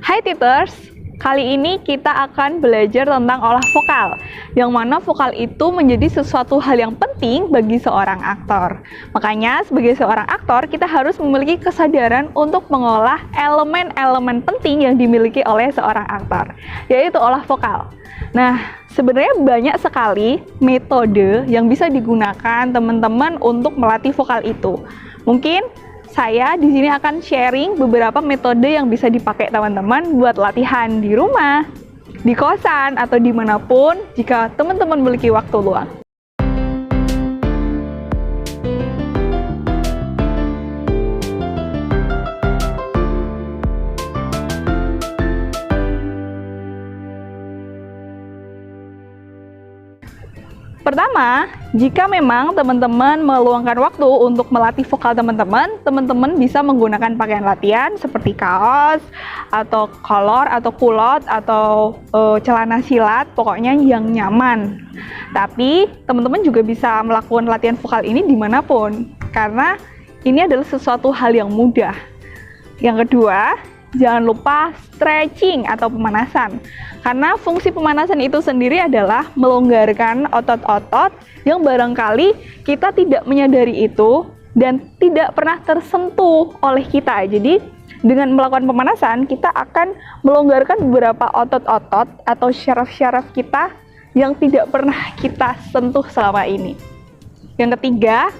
Hai Titers, kali ini kita akan belajar tentang olah vokal, yang mana vokal itu menjadi sesuatu hal yang penting bagi seorang aktor. Makanya sebagai seorang aktor, kita harus memiliki kesadaran untuk mengolah elemen-elemen penting yang dimiliki oleh seorang aktor, yaitu olah vokal. Nah, sebenarnya banyak sekali metode yang bisa digunakan teman-teman untuk melatih vokal itu. Mungkin saya di sini akan sharing beberapa metode yang bisa dipakai teman-teman buat latihan di rumah, di kosan, atau dimanapun jika teman-teman memiliki waktu luang. Pertama, jika memang teman-teman meluangkan waktu untuk melatih vokal teman-teman bisa menggunakan pakaian latihan seperti kaos, atau kolor, atau kulot, atau celana silat, pokoknya yang nyaman. Tapi, teman-teman juga bisa melakukan latihan vokal ini dimanapun, karena ini adalah sesuatu hal yang mudah. Yang kedua, jangan lupa stretching atau pemanasan. Karena fungsi pemanasan itu sendiri adalah melonggarkan otot-otot yang barangkali kita tidak menyadari itu dan tidak pernah tersentuh oleh kita. Jadi, dengan melakukan pemanasan, kita akan melonggarkan beberapa otot-otot atau syaraf-syaraf kita yang tidak pernah kita sentuh selama ini. Yang ketiga,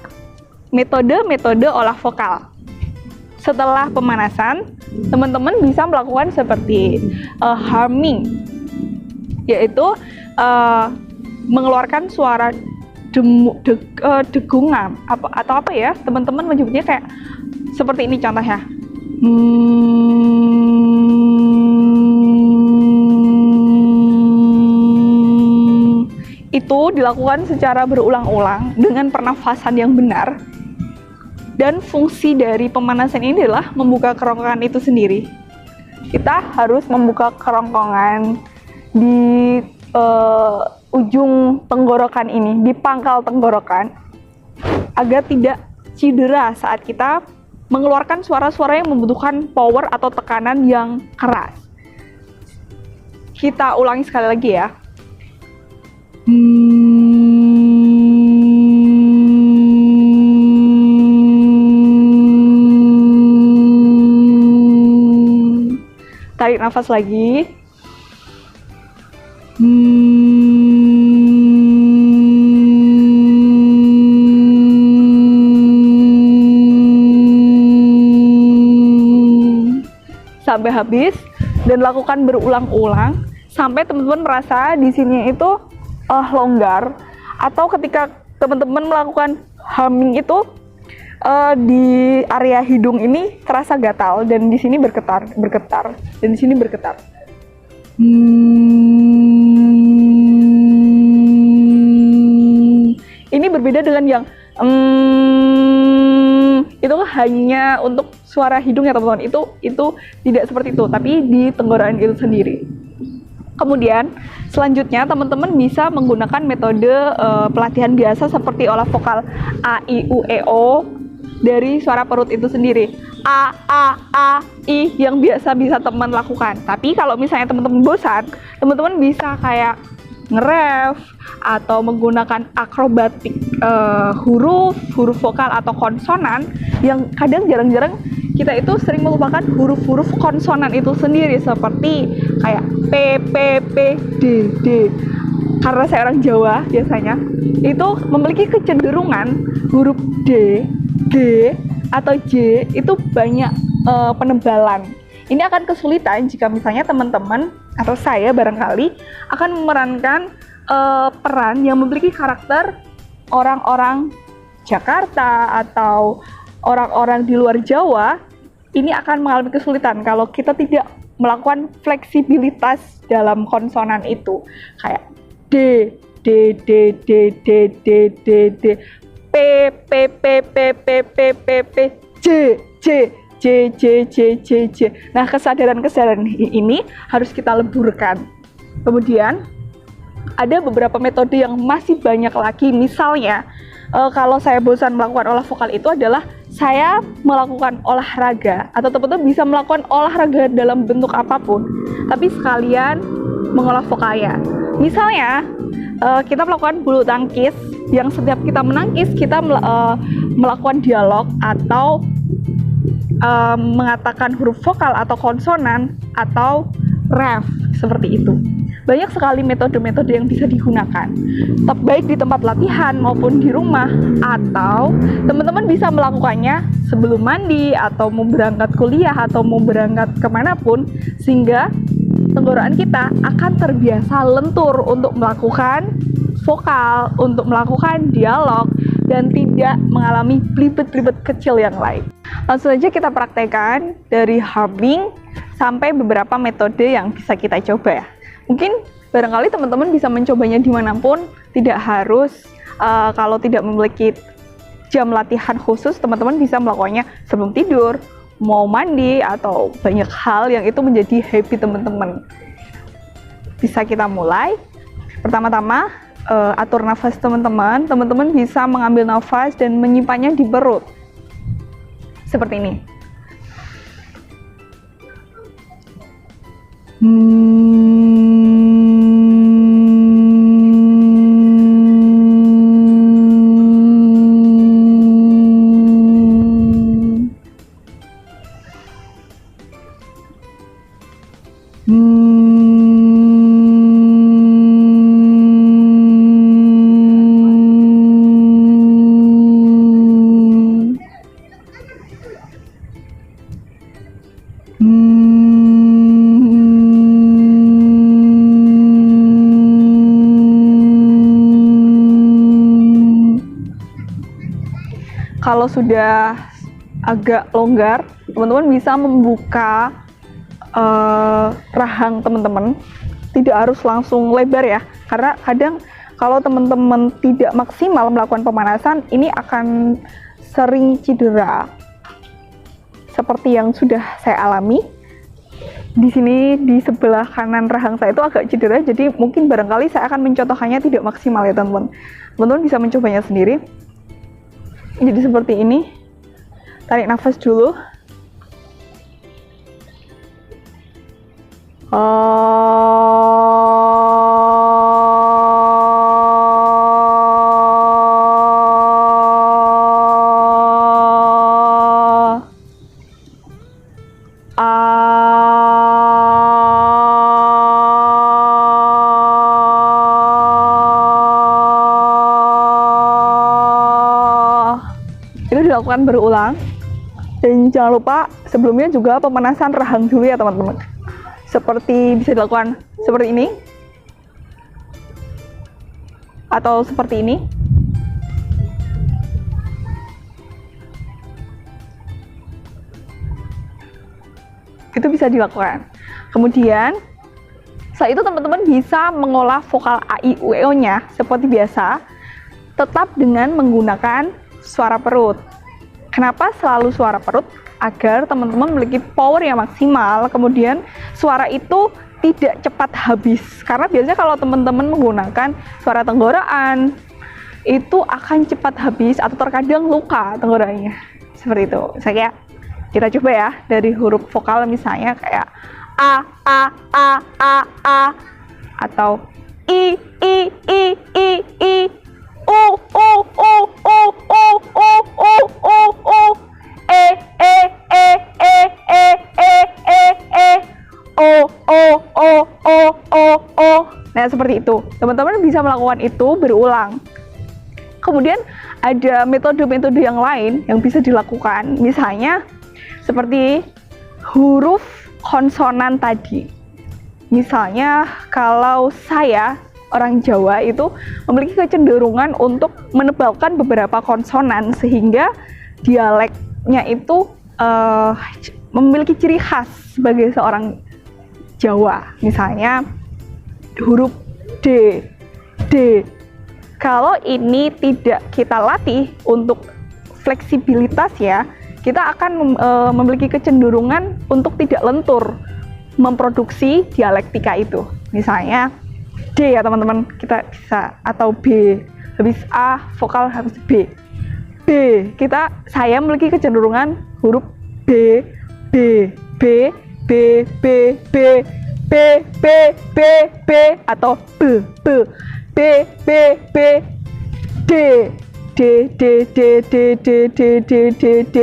metode-metode olah vokal. Setelah pemanasan, teman-teman bisa melakukan seperti humming, yaitu mengeluarkan suara degungan atau apa ya, teman-teman menyebutnya kayak seperti ini contohnya. Itu dilakukan secara berulang-ulang dengan pernafasan yang benar. Dan fungsi dari pemanasan ini adalah membuka kerongkongan itu sendiri. Kita harus membuka kerongkongan di ujung tenggorokan ini, di pangkal tenggorokan, agar tidak cedera saat kita mengeluarkan suara-suara yang membutuhkan power atau tekanan yang keras. Kita ulangi sekali lagi ya. Tarik nafas lagi. Sampai habis dan lakukan berulang-ulang sampai teman-teman merasa di sini itu longgar, atau ketika teman-teman melakukan humming itu di area hidung ini terasa gatal dan di sini bergetar dan di sini bergetar. Ini berbeda dengan yang itu hanya untuk suara hidung ya teman-teman. Itu tidak seperti itu, tapi di tenggorokan itu sendiri. Kemudian selanjutnya teman-teman bisa menggunakan metode pelatihan biasa seperti olah vokal A, I, U, E, O dari suara perut itu sendiri. A, I yang biasa bisa teman lakukan. Tapi kalau misalnya teman-teman bosan, teman-teman bisa kayak nge-ref atau menggunakan akrobatik huruf vokal atau konsonan yang kadang jarang-jarang kita itu sering melupakan huruf-huruf konsonan itu sendiri, seperti kayak P, P, P, D, D. Karena saya orang Jawa biasanya itu memiliki kecenderungan huruf D, G, atau J itu banyak penebalan. Ini akan kesulitan jika misalnya teman-teman atau saya barangkali akan memerankan peran yang memiliki karakter orang-orang Jakarta atau orang-orang di luar Jawa. Ini akan mengalami kesulitan kalau kita tidak melakukan fleksibilitas dalam konsonan itu, kayak D, D, D, D, D, D, D, D, P, P, P, P, P, P, P, P, J, J, J, J, J, J, J. Nah, kesadaran-kesadaran ini harus kita leburkan. Kemudian ada beberapa metode yang masih banyak lagi. Misalnya kalau saya bosan melakukan olah vokal itu adalah saya melakukan olahraga atau teman-teman bisa melakukan olahraga dalam bentuk apapun, tapi sekalian mengolah vokalnya. Misalnya kita melakukan bulu tangkis, yang setiap kita menangkis kita melakukan dialog atau mengatakan huruf vokal atau konsonan atau ref, seperti itu. Banyak sekali metode-metode yang bisa digunakan, baik di tempat latihan maupun di rumah, atau teman-teman bisa melakukannya sebelum mandi atau mau berangkat kuliah atau mau berangkat kemanapun, sehingga tenggorokan kita akan terbiasa lentur untuk melakukan vokal, untuk melakukan dialog, dan tidak mengalami belibet-belibet kecil yang lain. Langsung saja kita praktekkan dari humming sampai beberapa metode yang bisa kita coba ya. Mungkin barangkali teman-teman bisa mencobanya dimanapun, tidak harus kalau tidak memiliki jam latihan khusus, teman-teman bisa melakukannya sebelum tidur, mau mandi, atau banyak hal yang itu menjadi happy teman-teman. Bisa kita mulai. Pertama-tama atur nafas teman-teman. Teman-teman bisa mengambil nafas dan menyimpannya di perut. Seperti ini. Kalau sudah agak longgar, teman-teman bisa membuka rahang teman-teman. Tidak harus langsung lebar ya, karena kadang kalau teman-teman tidak maksimal melakukan pemanasan, ini akan sering cedera. Seperti yang sudah saya alami. Di sini di sebelah kanan rahang saya itu agak cedera, jadi mungkin barangkali saya akan mencontohkannya tidak maksimal ya teman-teman. Teman-teman bisa mencobanya sendiri. Jadi seperti ini. Tarik nafas dulu. Itu dilakukan berulang, dan jangan lupa sebelumnya juga pemanasan rahang dulu ya teman-teman. Seperti bisa dilakukan seperti ini atau seperti ini. Itu bisa dilakukan. Kemudian setelah itu teman-teman bisa mengolah vokal a, i, u, e, o nya seperti biasa, tetap dengan menggunakan suara perut. Kenapa selalu suara perut? Agar teman-teman memiliki power yang maksimal, kemudian suara itu tidak cepat habis. Karena biasanya kalau teman-teman menggunakan suara tenggorokan, itu akan cepat habis atau terkadang luka tenggorokannya. Seperti itu. Saya kita coba ya dari huruf vokal, misalnya kayak a, atau i, u, o. Nah, seperti itu. Teman-teman bisa melakukan itu berulang. Kemudian ada metode-metode yang lain yang bisa dilakukan. Misalnya seperti huruf konsonan tadi. Misalnya kalau saya orang Jawa itu memiliki kecenderungan untuk menebalkan beberapa konsonan sehingga dialeknya itu memiliki ciri khas sebagai seorang Jawa. Misalnya huruf D. Kalau ini tidak kita latih untuk fleksibilitas ya, kita akan memiliki kecenderungan untuk tidak lentur memproduksi dialektika itu. Misalnya D ya teman-teman, kita bisa, atau B, habis A vokal habis B. B. Saya memiliki kecenderungan huruf B, B, B, B, B, B, B, B, B, B, atau B, B, B, B, B, D, D, D, D, D, D, D, D, D, D.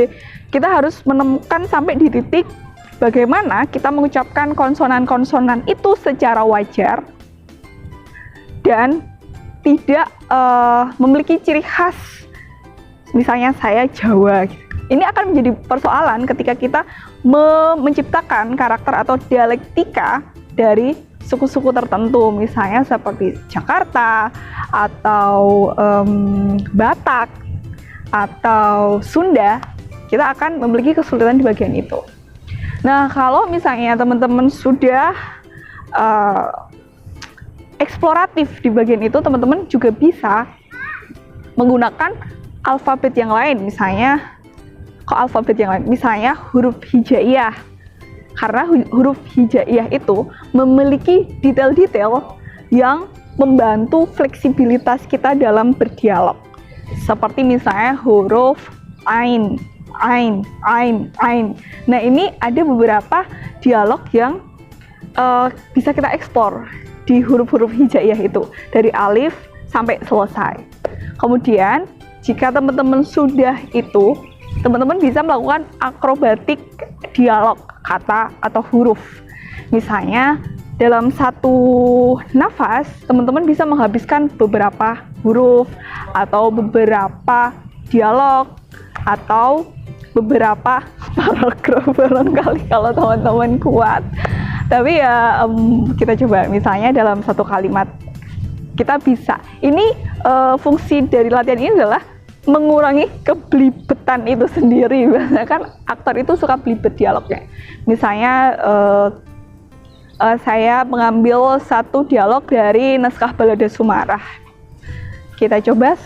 Kita harus menemukan sampai di titik bagaimana kita mengucapkan konsonan-konsonan itu secara wajar dan tidak memiliki ciri khas. Misalnya saya Jawa. Ini akan menjadi persoalan ketika kita menciptakan karakter atau dialektika dari suku-suku tertentu, misalnya seperti Jakarta atau Batak atau Sunda. Kita akan memiliki kesulitan di bagian itu. Nah, kalau misalnya teman-teman sudah eksploratif di bagian itu, teman-teman juga bisa menggunakan alfabet yang lain, misalnya huruf hijaiyah. Karena huruf hijaiyah itu memiliki detail-detail yang membantu fleksibilitas kita dalam berdialog. Seperti misalnya huruf ain. Nah, ini ada beberapa dialog yang bisa kita ekspor di huruf-huruf hijaiyah itu dari alif sampai selesai. Kemudian jika teman-teman sudah itu, teman-teman bisa melakukan akrobatik dialog kata atau huruf. Misalnya dalam satu nafas, teman-teman bisa menghabiskan beberapa huruf atau beberapa dialog atau beberapa paragraf barangkali kalau teman-teman kuat. Tapi ya kita coba, misalnya dalam satu kalimat kita bisa. Ini fungsi dari latihan ini adalah mengurangi kebelibetan itu sendiri. Biasanya kan aktor itu suka belibet dialognya. Misalnya saya mengambil satu dialog dari naskah Balada Sumarah. Kita coba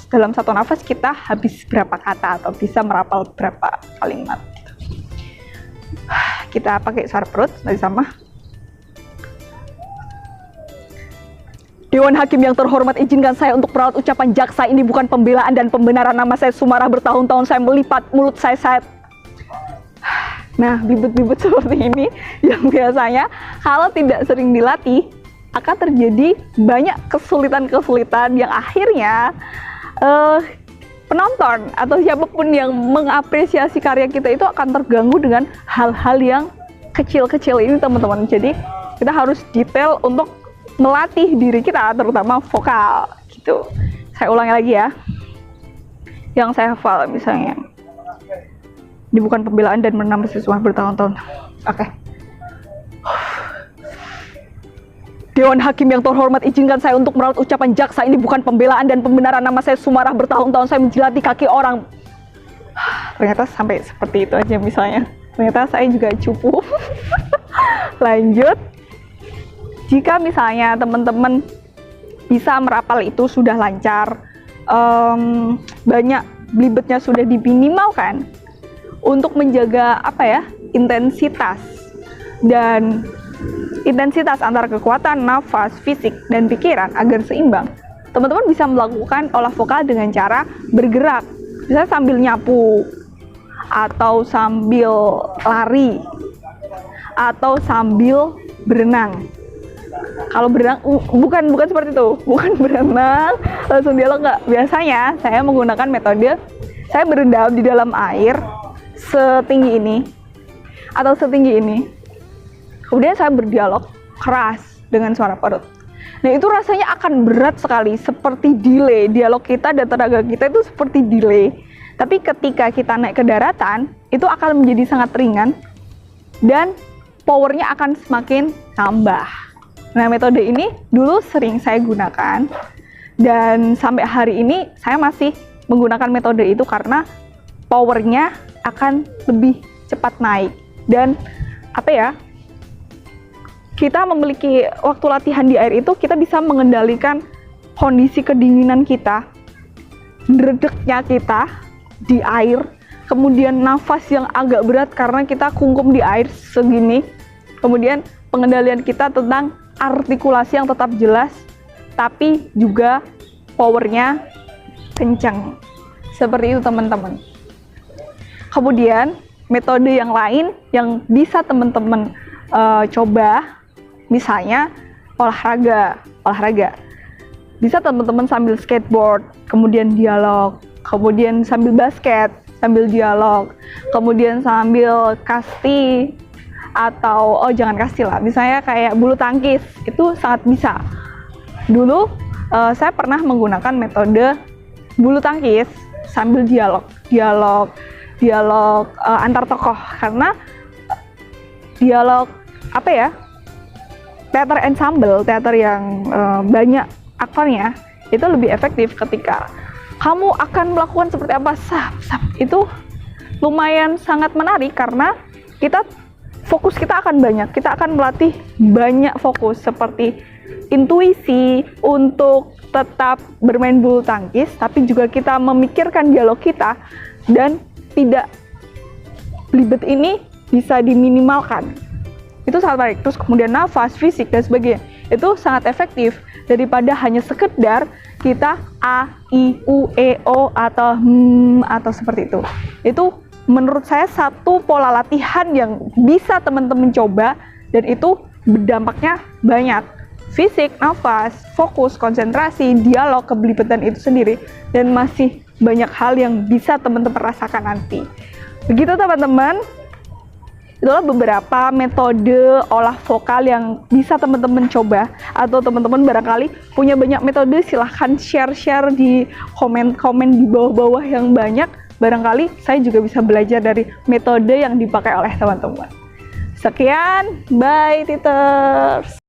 dalam satu nafas kita habis berapa kata atau bisa merapal berapa kalimat. Kita pakai suara perut nanti sama. Dewan Hakim yang terhormat, izinkan saya untuk meralat ucapan jaksa ini bukan pembelaan dan pembenaran. Nama saya Sumarah, bertahun-tahun saya melipat mulut saya. Nah, bibit-bibit seperti ini yang biasanya kalau tidak sering dilatih akan terjadi banyak kesulitan-kesulitan yang akhirnya penonton atau siapapun yang mengapresiasi karya kita itu akan terganggu dengan hal-hal yang kecil-kecil ini, teman-teman. Jadi kita harus detail untuk melatih diri kita, terutama vokal gitu. Saya ulangi lagi ya yang saya hafal, misalnya ini bukan pembelaan dan menambah siswa bertahun-tahun. Oke. Dewan Hakim yang terhormat, izinkan saya untuk meralat ucapan jaksa ini bukan pembelaan dan pembenaran. Nama saya Sumarah, bertahun-tahun saya menjilati kaki orang. Ternyata sampai seperti itu aja misalnya. Ternyata saya juga cupu. Lanjut. Jika misalnya teman-teman bisa merapal itu sudah lancar, banyak belibetnya sudah diminimalkan, untuk menjaga intensitas antara kekuatan nafas, fisik, dan pikiran agar seimbang, teman-teman bisa melakukan olah vokal dengan cara bergerak, misalnya sambil nyapu, atau sambil lari, atau sambil berenang. Kalau berenang, bukan seperti itu, bukan berenang langsung dialog, enggak. Biasanya saya menggunakan metode saya berendam di dalam air setinggi ini atau setinggi ini, kemudian saya berdialog keras dengan suara perut. Nah, itu rasanya akan berat sekali, seperti delay. Dialog kita dan tenaga kita itu seperti delay. Tapi ketika kita naik ke daratan, itu akan menjadi sangat ringan dan powernya akan semakin tambah. Nah, metode ini dulu sering saya gunakan dan sampai hari ini saya masih menggunakan metode itu karena powernya akan lebih cepat naik. Dan kita memiliki waktu latihan di air itu, kita bisa mengendalikan kondisi kedinginan kita, deredeknya kita di air, kemudian nafas yang agak berat karena kita kungkum di air segini, kemudian pengendalian kita tentang artikulasi yang tetap jelas tapi juga powernya kencang. Seperti itu teman-teman. Kemudian metode yang lain yang bisa teman-teman coba, misalnya olahraga. Bisa teman-teman sambil skateboard, kemudian dialog, kemudian sambil basket, sambil dialog, kemudian sambil kasti, atau jangan kasti lah, misalnya kayak bulu tangkis, itu sangat bisa. Dulu saya pernah menggunakan metode bulu tangkis sambil dialog antar tokoh, karena dialog teater ensemble, teater yang banyak aktornya, itu lebih efektif ketika kamu akan melakukan seperti apa, itu lumayan sangat menarik karena fokus kita akan banyak, kita akan melatih banyak fokus seperti intuisi untuk tetap bermain bulu tangkis, tapi juga kita memikirkan dialog kita dan tidak belibet ini bisa diminimalkan. Itu sangat baik. Terus kemudian nafas, fisik, dan sebagainya. Itu sangat efektif daripada hanya sekedar kita A, I, U, E, O, atau seperti itu. Itu menurut saya satu pola latihan yang bisa teman-teman coba, dan itu berdampaknya banyak. Fisik, nafas, fokus, konsentrasi, dialog, kebelibetan itu sendiri, dan masih banyak hal yang bisa teman-teman rasakan nanti. Begitu teman-teman, itulah beberapa metode olah vokal yang bisa teman-teman coba, atau teman-teman barangkali punya banyak metode, silahkan share di komen-komen di bawah-bawah yang banyak. Barangkali saya juga bisa belajar dari metode yang dipakai oleh teman-teman. Sekian, bye Teachers.